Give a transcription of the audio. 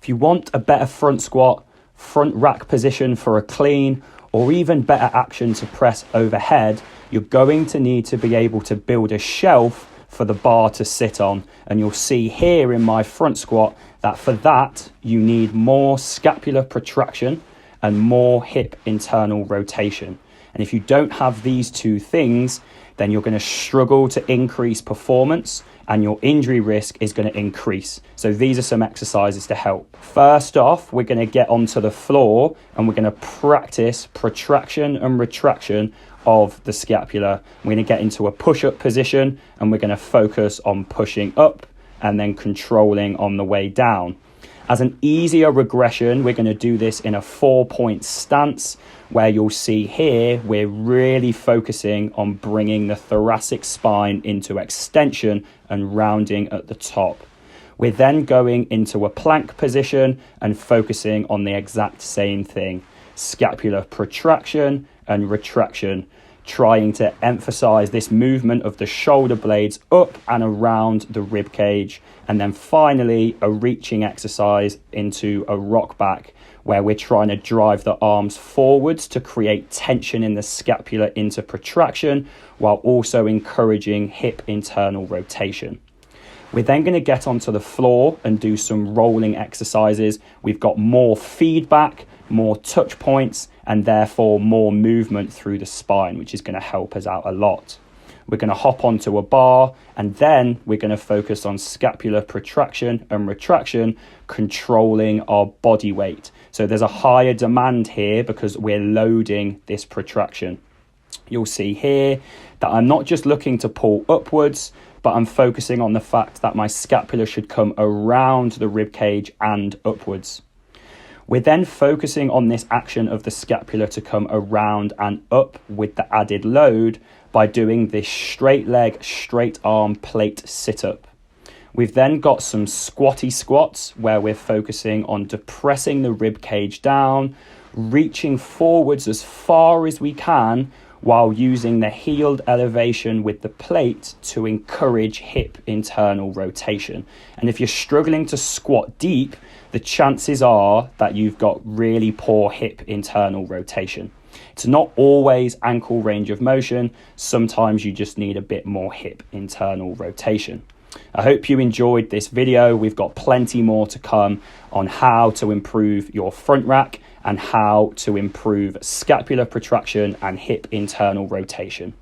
If you want a better front squat, front rack position for a clean, or even better action to press overhead, you're going to need to be able to build a shelf for the bar to sit on. And you'll see here in my front squat that for that, you need more scapular protraction and more hip internal rotation. And if you don't have these two things, then you're going to struggle to increase performance and your injury risk is going to increase. So these are some exercises to help. First off, we're going to get onto the floor and we're going to practice protraction and retraction of the scapula. We're going to get into a push-up position and we're going to focus on pushing up and then controlling on the way down. As an easier regression, we're going to do this in a 4-point stance where you'll see here we're really focusing on bringing the thoracic spine into extension and rounding at the top. We're then going into a plank position and focusing on the exact same thing, scapular protraction and retraction, trying to emphasize this movement of the shoulder blades up and around the rib cage. And then finally, a reaching exercise into a rock back where we're trying to drive the arms forwards to create tension in the scapula into protraction while also encouraging hip internal rotation. We're then going to get onto the floor and do some rolling exercises. We've got more feedback, more touch points, and therefore more movement through the spine, which is going to help us out a lot. We're going to hop onto a bar and then we're going to focus on scapular protraction and retraction, controlling our body weight. So there's a higher demand here because we're loading this protraction. You'll see here that I'm not just looking to pull upwards, but I'm focusing on the fact that my scapula should come around the rib cage and upwards. We're then focusing on this action of the scapula to come around and up with the added load by doing this straight leg, straight arm plate sit-up. We've then got some squatty squats where we're focusing on depressing the rib cage down, reaching forwards as far as we can while using the heeled elevation with the plate to encourage hip internal rotation. And if you're struggling to squat deep, the chances are that you've got really poor hip internal rotation. It's not always ankle range of motion. Sometimes you just need a bit more hip internal rotation. I hope you enjoyed this video. We've got plenty more to come on how to improve your front rack and how to improve scapular protraction and hip internal rotation.